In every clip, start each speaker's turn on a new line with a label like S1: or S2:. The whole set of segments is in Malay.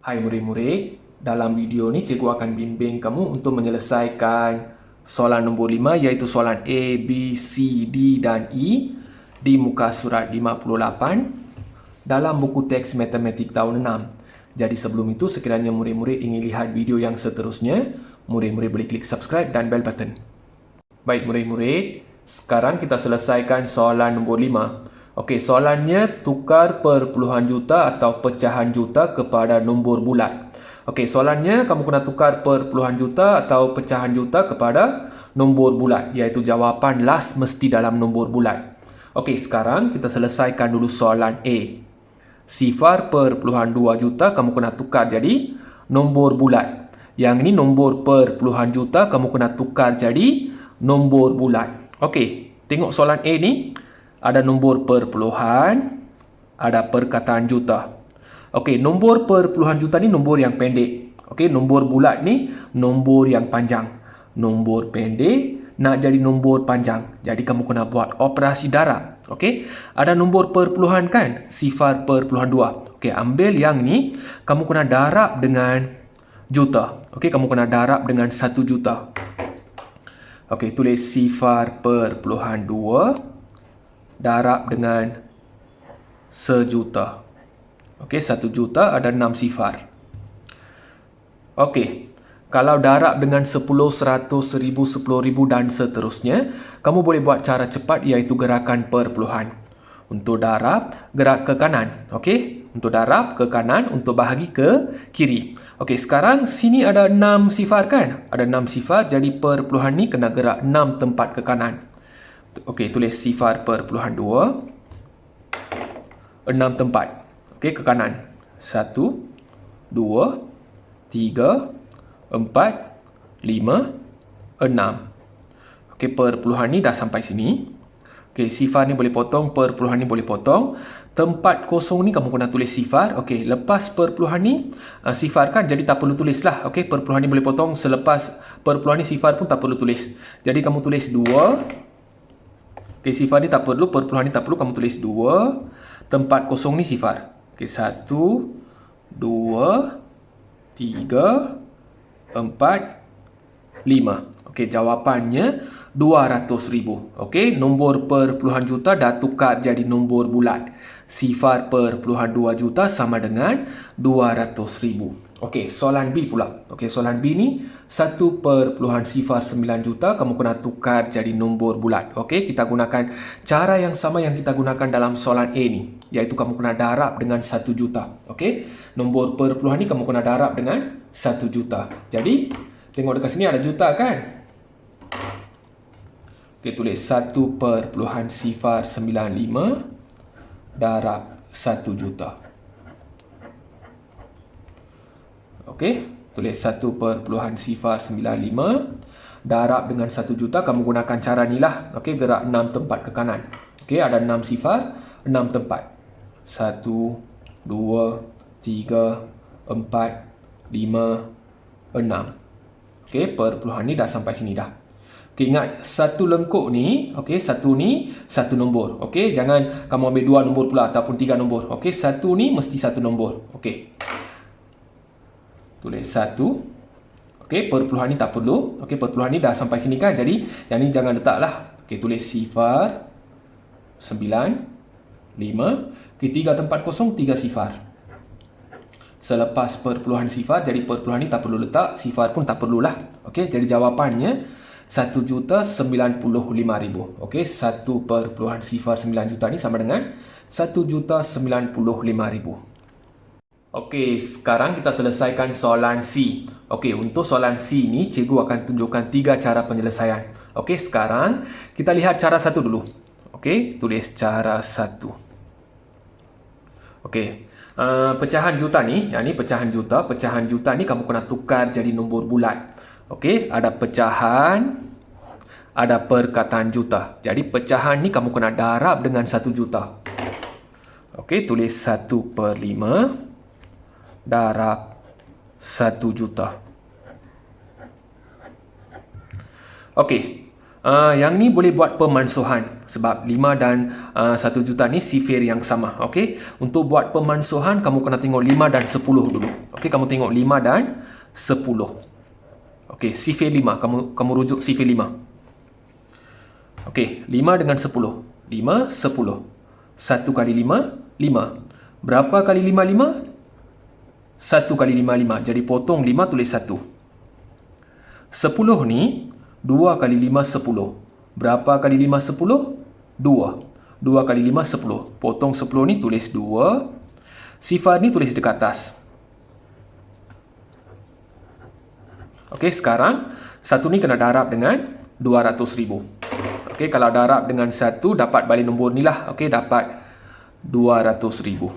S1: Hai murid-murid, dalam video ni cikgu akan bimbing kamu untuk menyelesaikan soalan nombor 5 iaitu soalan A, B, C, D dan E di muka surat 58 dalam buku teks matematik tahun 6. Jadi sebelum itu sekiranya murid-murid ingin lihat video yang seterusnya, murid-murid boleh klik subscribe dan bell button. Baik murid-murid, sekarang kita selesaikan soalan nombor 5. Okey, soalannya tukar perpuluhan juta atau pecahan juta kepada nombor bulat. Okey, soalannya kamu kena tukar perpuluhan juta atau pecahan juta kepada nombor bulat, iaitu jawapan last mesti dalam nombor bulat. Okey, sekarang kita selesaikan dulu soalan A. Sifar perpuluhan 2 juta kamu kena tukar jadi nombor bulat. Yang ini nombor perpuluhan juta kamu kena tukar jadi nombor bulat. Okey, tengok soalan A ni. Ada nombor perpuluhan, ada perkataan juta. Okey, nombor perpuluhan juta ni nombor yang pendek. Okey, nombor bulat ni nombor yang panjang. Nombor pendek nak jadi nombor panjang. Jadi kamu kena buat operasi darab. Okey, ada nombor perpuluhan kan? Sifar perpuluhan 2. Okey, ambil yang ni, kamu kena darab dengan juta. Okey, kamu kena darab dengan 1 juta. Okey, tulis sifar perpuluhan 2 darab dengan 1 juta. Okey, 1 juta ada 6 sifar. Okey, kalau darab dengan 10, 100, 1000, 10,000 dan seterusnya, kamu boleh buat cara cepat iaitu gerakan perpuluhan. Untuk darab, gerak ke kanan. Okey, untuk darab ke kanan, untuk bahagi ke kiri. Okey, sekarang sini ada 6 sifar kan? Ada 6 sifar, jadi perpuluhan ni kena gerak 6 tempat ke kanan. Okey, tulis sifar perpuluhan 2 6 tempat. Okey, ke kanan 1, 2, 3, 4, 5, 6. Okey, perpuluhan ni dah sampai sini. Okey, sifar ni boleh potong, perpuluhan ni boleh potong. Tempat kosong ni kamu kena tulis sifar. Okey, lepas perpuluhan ni sifar kan, jadi tak perlu tulis lah. Okey, perpuluhan ni boleh potong, selepas perpuluhan ni sifar pun tak perlu tulis. Jadi kamu tulis 2. Okey, sifar ni tak perlu, perpuluhan ni tak perlu, kamu tulis 2. Tempat kosong ni sifar. Okey, 1, 2, 3, 4, 5. Okey, jawapannya 200,000. Okey, nombor perpuluhan juta dah tukar jadi nombor bulat. Sifar perpuluhan 2 juta sama dengan 200,000. Okey, soalan B pula. Okey, soalan B ni 1,9 juta kamu kena tukar jadi nombor bulat. Okey, kita gunakan cara yang sama yang kita gunakan dalam soalan A ni, iaitu kamu kena darab dengan 1 juta. Okey, nombor perpuluhan ni kamu kena darab dengan 1 juta. Jadi, tengok dekat sini ada juta kan? Okey, tulis 1,095 darab 1 juta. Okey, tulis 1,095 darab dengan 1 juta. Kamu gunakan cara ni lah. Okey, gerak 6 tempat ke kanan. Okey, ada 6 sifar, 6 tempat. 1, 2, 3, 4, 5, 6. Okey, perpuluhan ni dah sampai sini dah. Okey, ingat satu lengkuk ni, okey, satu ni satu nombor. Okey, jangan kamu ambil 2 nombor pula ataupun 3 nombor. Okey, satu ni mesti satu nombor. Okey. Tulis 1. Okey, perpuluhan ni tak perlu. Okey, perpuluhan ni dah sampai sini kan. Jadi, yang ni jangan letak lah. Okey, tulis sifar 9, 5. Okey, 3 tempat kosong, 3 sifar. Selepas perpuluhan sifar, jadi perpuluhan ni tak perlu letak. Sifar pun tak perlulah. Okey, jadi jawapannya 1,095,000. Okey, 1 sifar 9 juta ni sama dengan 1,095,000. Okey, sekarang kita selesaikan soalan C. Okey, untuk soalan C ni, cikgu akan tunjukkan 3 cara penyelesaian. Okey, sekarang kita lihat cara 1 dulu. Okey, tulis cara 1. Okey, pecahan juta ni, yang ni pecahan juta. Pecahan juta ni kamu kena tukar jadi nombor bulat. Okey, ada pecahan, ada perkataan juta. Jadi pecahan ni kamu kena darab dengan 1 juta. Okey, tulis 1/5 darab 1 juta. Okey, Yang ni boleh buat pemansuhan sebab 5 dan 1 juta ni sifir yang sama. Okey, untuk buat pemansuhan kamu kena tengok 5 dan 10 dulu. Okey, kamu tengok 5 dan 10. Okey, sifir 5, kamu rujuk sifir 5. Okey, 5 dengan 10. 5 10. 1 kali 5 5. Berapa kali 5 5? 1 kali 5 5. Jadi potong 5 tulis 1. 10 ni 2 kali 5 10. Berapa kali 5 10? 2. 2 kali 5 10. Potong 10 ni tulis 2. Sifar ni tulis dekat atas. Okey, sekarang 1 ni kena darab dengan 200,000. Okey, kalau darab dengan 1 dapat balik nombor ni lah. Okey, dapat 200,000.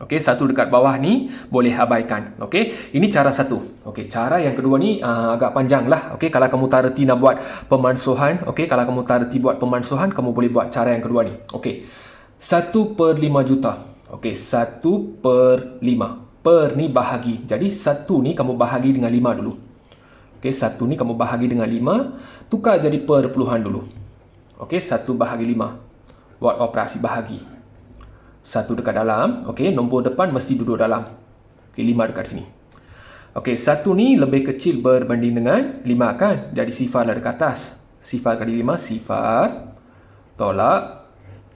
S1: Okey, 1 dekat bawah ni boleh abaikan. Okey, ini cara 1. Okey, cara yang kedua ni agak panjang lah. Okey, kalau kamu tak reti nak buat pemansuhan, okey, kalau kamu tak reti buat pemansuhan, kamu boleh buat cara yang kedua ni. Okey, 1/5 juta. Okey, 1/5. Per ni bahagi. Jadi 1 ni kamu bahagi dengan 5 dulu. Okey, 1 ni kamu bahagi dengan 5. Tukar jadi perpuluhan dulu. Okey, 1 bahagi 5. Buat operasi bahagi. 1 dekat dalam. Okey, nombor depan mesti duduk dalam. Okey, 5 dekat sini. Okey, 1 ni lebih kecil berbanding dengan 5 kan? Jadi sifar lah dekat atas. Sifar kali 5, sifar. Tolak.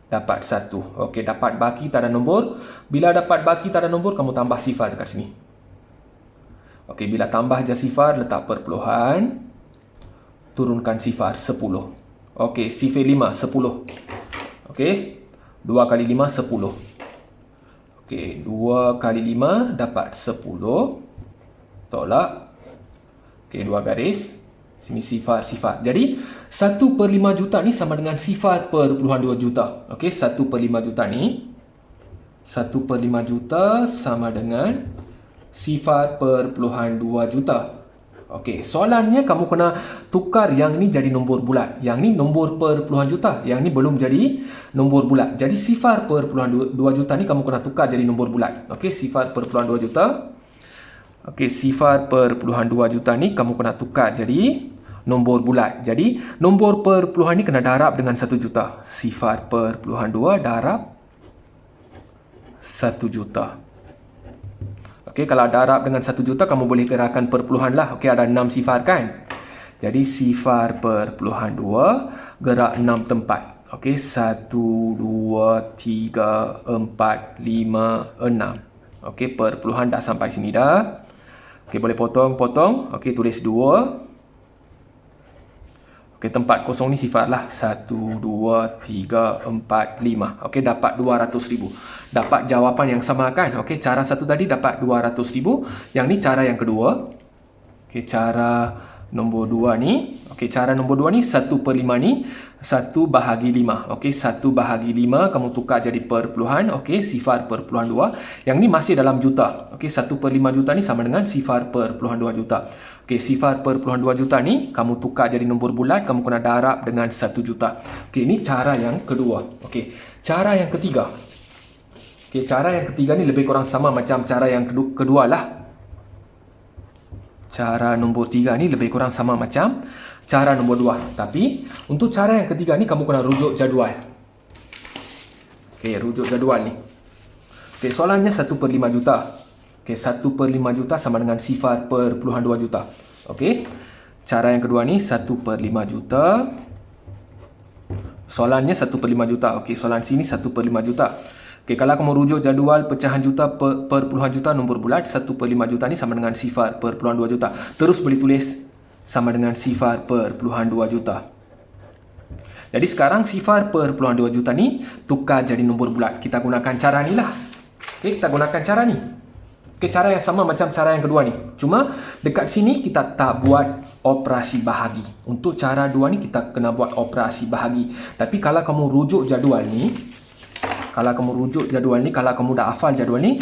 S1: Dapat 1. Okey, dapat baki tak ada nombor. Bila dapat baki tak ada nombor, kamu tambah sifar dekat sini. Okey, bila tambah je sifar, letak perpuluhan. Turunkan sifar, 10. Okey, sifir 5, 10. Okey, 2 kali 5, 10. Okey, 2 kali 5 dapat 10. Tolak. Okey, 2 garis. Sini sifar, sifar. Jadi, 1/5 juta ni sama dengan sifar perpuluhan 2 juta. Okey, 1/5 juta ni. 1/5 juta sama dengan sifar perpuluhan 2 juta. Okey, soalannya kamu kena tukar yang ni jadi nombor bulat. Yang ni nombor perpuluhan juta. Yang ni belum jadi nombor bulat. Jadi sifar perpuluhan 2 juta ni kamu kena tukar jadi nombor bulat. Okey, sifar perpuluhan 2 juta. Okey, sifar perpuluhan 2 juta ni kamu kena tukar jadi nombor bulat. Jadi nombor perpuluhan ni kena darab dengan 1 juta. Sifar perpuluhan 2 darab 1 juta. Okey, kalau darab dengan 1 juta, kamu boleh gerakkan perpuluhan lah. Okey, ada 6 sifar kan? Jadi, sifar perpuluhan 2, gerak 6 tempat. Okey, 1, 2, 3, 4, 5, 6. Okey, perpuluhan dah sampai sini dah. Okey, boleh potong. Okey, tulis 2. Okey, tempat kosong ni sifar lah. 1, 2, 3, 4, 5. Okey, dapat 200,000. Dapat jawapan yang sama kan? Okey, cara 1 tadi dapat 200,000. Yang ni cara yang kedua. Okey, cara nombor 2 ni. Okey, cara nombor 2 ni 1/5 ni 1 bahagi 5. Okey, 1 bahagi 5 kamu tukar jadi perpuluhan. Okey, sifar perpuluhan 2. Yang ni masih dalam juta. Okey, 1/5 juta ni sama dengan sifar perpuluhan 2 juta. Okey, sifar perpuluhan 2 juta ni kamu tukar jadi nombor bulat, kamu kena darab dengan 1 juta. Okey, ini cara yang kedua. Okey, cara yang ketiga. Okey, cara yang ketiga ni lebih kurang sama macam cara yang kedua lah. Cara nombor 3 ni lebih kurang sama macam cara nombor 2. Tapi, untuk cara yang ketiga ni kamu kena rujuk jadual. Okey, rujuk jadual ni. Okey, soalannya 1/5 juta. Okey, 1/5 juta sama dengan sifar perpuluhan 2 juta. Okey, cara yang kedua ni 1/5 juta. Soalannya 1/5 juta. Okey, soalan sini 1/5 juta. Okey, kalau kamu rujuk jadual pecahan juta perpuluhan juta nombor bulat, 1/5 juta ni sama dengan sifar perpuluhan 2 juta. Terus boleh tulis sama dengan sifar perpuluhan 2 juta. Jadi sekarang sifar perpuluhan 2 juta ni tukar jadi nombor bulat. Kita gunakan cara ni lah. Okey, kita gunakan cara ni. Okey, cara yang sama macam cara yang kedua ni. Cuma dekat sini kita tak buat operasi bahagi. Untuk cara 2 ni kita kena buat operasi bahagi. Tapi kalau kamu rujuk jadual ni, kalau kamu dah hafal jadual ni,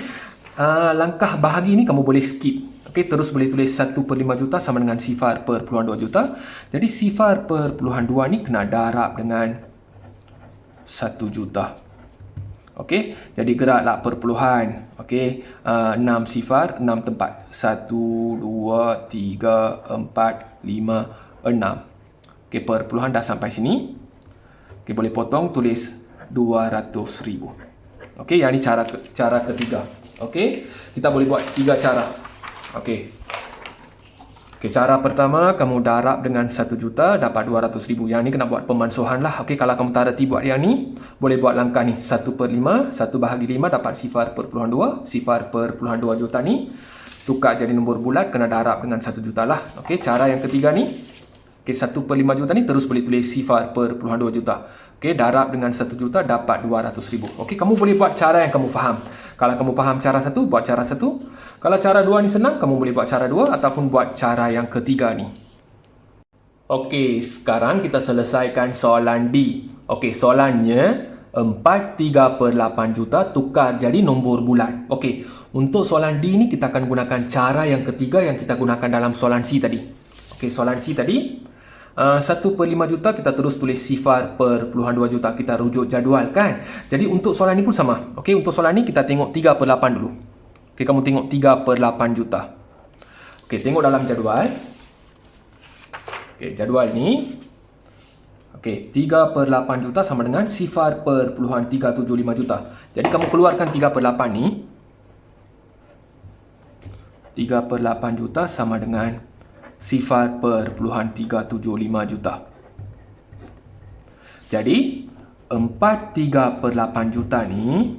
S1: langkah bahagi ni kamu boleh skip. Okey, terus boleh tulis 1/5 juta sama dengan sifar perpuluhan 2 juta. Jadi sifar perpuluhan 2 ni kena darab dengan 1 juta. Okey, jadi geraklah perpuluhan. Okey, 6 sifar, 6 tempat. 1, 2, 3, 4, 5, 6. Okey, perpuluhan dah sampai sini. Okey, boleh potong, tulis 200,000. Okey, yang ni cara ketiga. Okey, kita boleh buat 3 cara. Okey. Okey, cara pertama, kamu darab dengan 1 juta, dapat 200,000. Yang ni kena buat pemansuhan lah. Okey, kalau kamu tak reti buat yang ni, boleh buat langkah ni. 1/5, 1 bahagi 5 dapat 0.2. 0.2 juta ni, tukar jadi nombor bulat, kena darab dengan 1 juta lah. Okey, cara yang ketiga ni, okey, 1/5 juta ni terus boleh tulis 0.2 juta. Okey, darab dengan 1 juta dapat 200,000. Okey, kamu boleh buat cara yang kamu faham. Kalau kamu faham cara satu, buat cara satu. Kalau cara dua ni senang, kamu boleh buat cara dua ataupun buat cara yang ketiga ni. Okey, sekarang kita selesaikan soalan D. Okey, soalannya 4/3/8 juta tukar jadi nombor bulat. Okey, untuk soalan D ni kita akan gunakan cara yang ketiga yang kita gunakan dalam soalan C tadi. Okey, soalan C tadi 1/5 juta kita terus tulis 0.2 juta. Kita rujuk jadual kan. Jadi untuk soalan ni pun sama. Okey, untuk soalan ni kita tengok 3/8 dulu. Okey, kamu tengok 3/8 juta. Okey, tengok dalam jadual. Okey, jadual ni. Okey, 3/8 juta sama dengan 0.375 juta. Jadi kamu keluarkan 3/8 ni. 3/8 juta sama dengan 0.375 juta. Jadi 4/3/8 juta ni,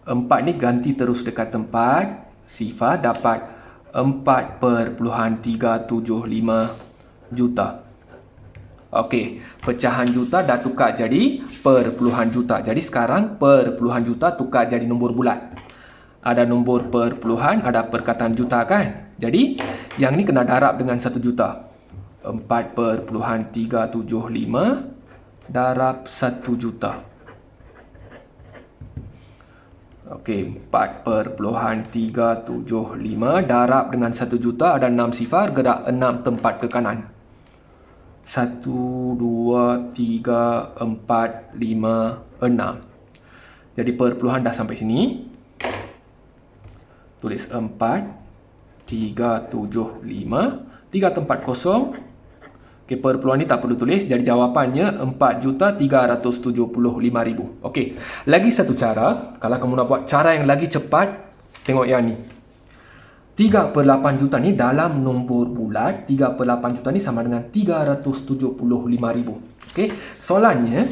S1: 4 ni ganti terus dekat tempat, sifar dapat 4.375 juta. Okey, pecahan juta dah tukar jadi perpuluhan juta. Jadi sekarang perpuluhan juta tukar jadi nombor bulat. Ada nombor perpuluhan, ada perkataan juta kan? Jadi yang ni kena darab dengan 1 juta. 4.375 darab 1 juta. Okey, 4.375 darab dengan 1 juta, ada 6 sifar, gerak 6 tempat ke kanan. 1, 2, 3, 4, 5, 6. Jadi perpuluhan dah sampai sini. Tulis 4.375, 3 tempat kosong. Okey, perpuluhan ni tak perlu tulis. Jadi jawapannya 4.375.000. Okey, lagi satu cara. Kalau kamu nak buat cara yang lagi cepat, tengok yang ni. 3/8 juta ni dalam nombor bulat. 3/8 juta ni sama dengan 375.000. Okey, soalannya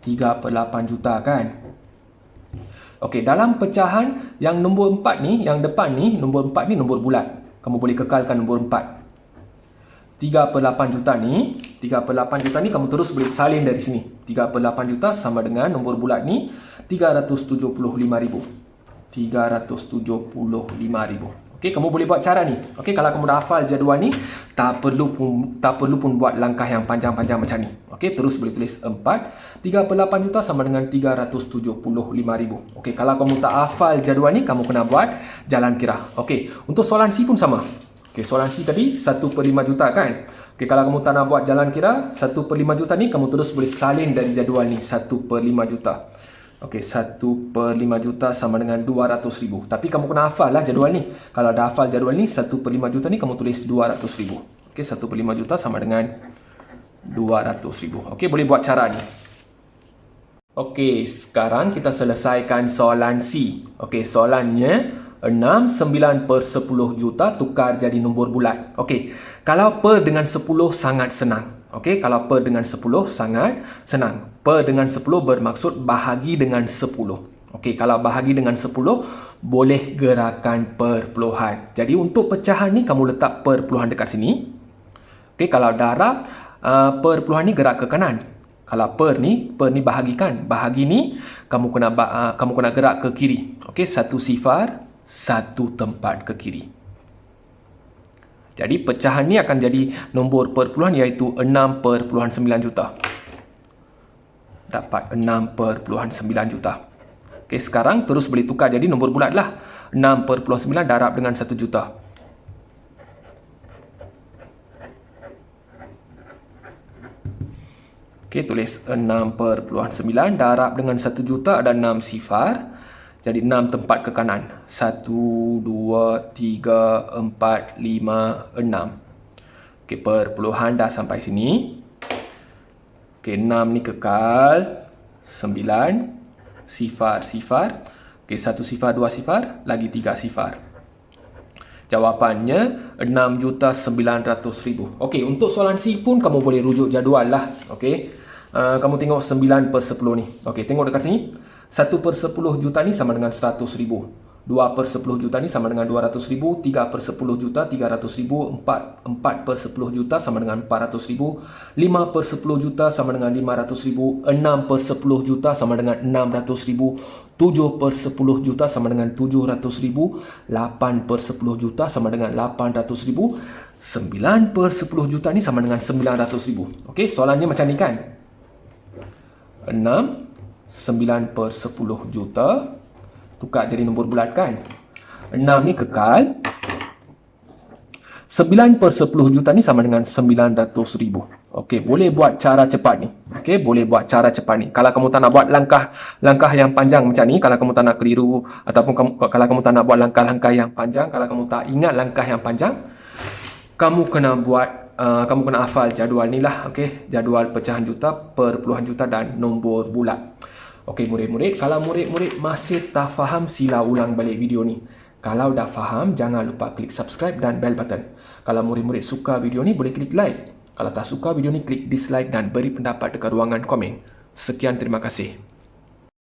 S1: 3/8 juta kan. Okey, dalam pecahan yang nombor 4 ni, yang depan ni, nombor 4 ni nombor bulat. Kamu boleh kekalkan nombor 4. 3/8 juta ni, 3/8 juta ni kamu terus boleh salin dari sini. 3/8 juta sama dengan nombor bulat ni 375.000. 375.000. Okey, kamu boleh buat cara ni. Okey, kalau kamu dah hafal jadual ni, tak perlu pun buat langkah yang panjang-panjang macam ni. Okey, terus boleh tulis 3/8 juta sama dengan 375.000. Okey, kalau kamu tak hafal jadual ni, kamu kena buat jalan kira. Okey, untuk soalan C pun sama. Okey, soalan C tadi 1/5 juta kan. Okey, kalau kamu tak nak buat jalan kira, 1/5 juta ni kamu terus boleh salin dari jadual ni, 1/5 juta. Okey, 1/5 juta sama dengan 200.000. Tapi kamu kena hafal lah jadual ni. Kalau dah hafal jadual ni, 1/5 juta ni kamu tulis 200.000. Okey, 1/5 juta sama dengan 200.000. Okey, boleh buat cara ni. Okey, sekarang kita selesaikan soalan C. Okey, soalannya 6/9/10 juta tukar jadi nombor bulat. Okey, kalau per dengan 10 sangat senang. Okey, kalau per dengan 10 sangat senang. Per dengan 10 bermaksud bahagi dengan 10. Okey, kalau bahagi dengan 10 boleh gerakan perpuluhan. Jadi untuk pecahan ni kamu letak perpuluhan dekat sini. Okey, kalau darab perpuluhan ni gerak ke kanan. Kalau per ni bahagikan. Bahagi ni kamu kena gerak ke kiri. Okey, 1 sifar, 1 tempat ke kiri. Jadi pecahan ni akan jadi nombor perpuluhan iaitu 6/9 juta. Dapat 6/9 juta. Okey, sekarang terus boleh tukar jadi nombor bulat lah. 6/9 darab dengan 1 juta. Okey, tulis 6/9 darab dengan 1 juta, ada 6 sifar. Jadi 6 tempat ke kanan. 1, 2, 3, 4, 5, 6. Okey, perpuluhan dah sampai sini. Okey, 6 ni kekal. 9. Sifar. Okey, 1 sifar, 2 sifar. Lagi 3 sifar. Jawapannya 6,900,000. Okey, untuk soalan C pun kamu boleh rujuk jadual lah. Okey. Kamu tengok 9/10 ni. Okey, tengok dekat sini. 1/10 juta ni sama dengan 100,000. 2/10 juta ni sama dengan 200,000. 3/10 juta 300,000. 4/10 juta sama dengan 400,000. 5/10 juta sama dengan 500,000. 6/10 juta sama dengan 600,000. 7/10 juta sama dengan 700,000. 8/10 juta sama dengan 800,000. 9/10 juta ni sama dengan 900,000. Okey, soalannya macam ni kan? 6, 9/10 juta. Tukar jadi nombor bulat kan? 6 ni kekal. 9/10 juta ni sama dengan 900,000. Okey, boleh buat cara cepat ni. Okey, boleh buat cara cepat ni. Kalau kamu tak nak buat langkah yang panjang macam ni, kalau kamu tak nak keliru, ataupun kalau kamu tak nak buat langkah-langkah yang panjang, kalau kamu tak ingat langkah yang panjang, kamu kena buat kamu kena hafal jadual ni lah. Okey, jadual pecahan juta, perpuluhan juta dan nombor bulat. Okey murid-murid, kalau murid-murid masih tak faham, sila ulang balik video ni. Kalau dah faham, jangan lupa klik subscribe dan bell button. Kalau murid-murid suka video ni, boleh klik like. Kalau tak suka video ni, klik dislike dan beri pendapat dekat ruangan komen. Sekian, terima kasih.